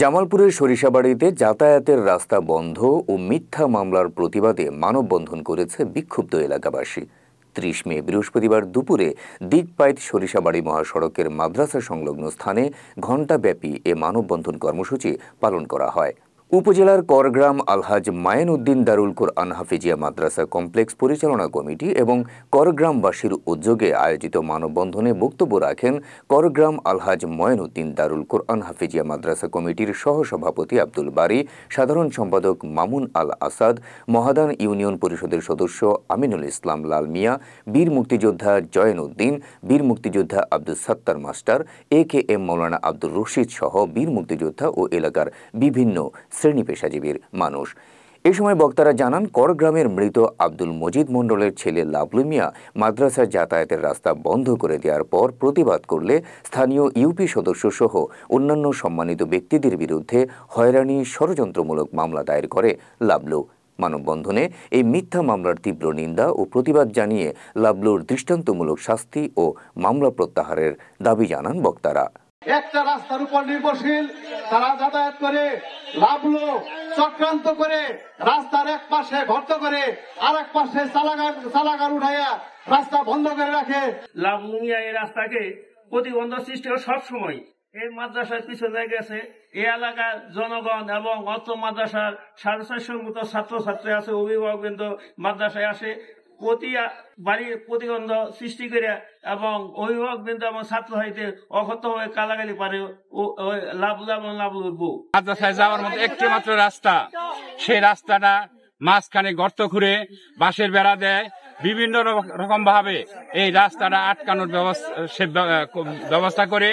জামালপুরের সরিষাবাড়িতে যাতায়াতের রাস্তা বন্ধ ও মিথ্যা মামলার প্রতিবাদে মানববন্ধন করেছে বিক্ষুব্ধ এলাকাবাসী। ৩০ মে বৃহস্পতিবার দুপুরে দিকপাইত সরিষাবাড়ি মহাসড়কের মাদ্রাসা সংলগ্ন স্থানে ঘণ্টাব্যাপী এ মানববন্ধন কর্মসূচি পালন করা হয়। উপজেলার করগ্রাম আলহাজ মায়েন উদ্দিন দারুল কোরআন হাফিজিয়া মাদ্রাসা কমপ্লেক্স পরিচালনা কমিটি এবং করগ্রামবাসীর উদ্যোগে আয়োজিত মানববন্ধনে বক্তব্য রাখেন করগ্রাম আলহাজ মায়েন উদ্দিন দারুল কোরআন হাফিজিয়া মাদ্রাসা কমিটির সহসভাপতি আব্দুল বারী, সাধারণ সম্পাদক মামুন আল আসাদ, মহাদান ইউনিয়ন পরিষদের সদস্য আমিনুল ইসলাম লাল মিয়া, বীর মুক্তিযোদ্ধা জয়েন উদ্দিন, বীর মুক্তিযোদ্ধা আব্দুল সাত্তার মাস্টার, AKM মৌলানা আব্দুর রশিদ সহ বীর মুক্তিযোদ্ধা ও এলাকার বিভিন্ন শ্রেণী পেশাজীবীর মানুষ। এ সময় বক্তারা জানান, করগ্রামের মৃত আব্দুল মজিদ মণ্ডলের ছেলে লাবলু মিয়া মাদ্রাসার যাতায়াতের রাস্তা বন্ধ করে দেওয়ার পর প্রতিবাদ করলে স্থানীয় ইউপি সদস্য সহ অন্যান্য সম্মানিত ব্যক্তিদের বিরুদ্ধে হয়রানি ষড়যন্ত্রমূলক মামলা দায়ের করে লাবলু। মানববন্ধনে এই মিথ্যা মামলার তীব্র নিন্দা ও প্রতিবাদ জানিয়ে লাবলুর দৃষ্টান্তমূলক শাস্তি ও মামলা প্রত্যাহারের দাবি জানান বক্তারা। একটা রাস্তার উপর নির্ভরশীল তারা যাতায়াত করে, লাভলো চক্রান্ত করে রাস্তার এক পাশে গর্ত করে আর এক পাশে চালাগার উঠাইয়া রাস্তা বন্ধ করে রাখে। লাভলু মিয়া এই রাস্তাকে প্রতিবন্ধক সৃষ্টি সবসময় এই মাদ্রাসার পিছনে গেছে। এই এলাকার জনগণ এবং অর্থ মাদ্রাসার 450 মতো ছাত্রছাত্রী আছে, অভিভাবকবৃন্দ মাদ্রাসায় আসে, প্রতি বাড়ির প্রতিবন্ধক সৃষ্টি করে এবং অভিভাবকবৃন্দ এবং ছাত্র হইতে অক্ষত হয়ে কালাগালি পারে লাভলু এবং লাভলুর বউ। মাদ্রাসায় যাওয়ার মতো একটি মাত্র রাস্তা, সেই রাস্তাটা মাঝখানে গর্ত খুঁড়ে বাঁশের বেড়া দেয়, বিভিন্ন রকম ভাবে এই রাস্তাটা আটকানোর ব্যবস্থা করে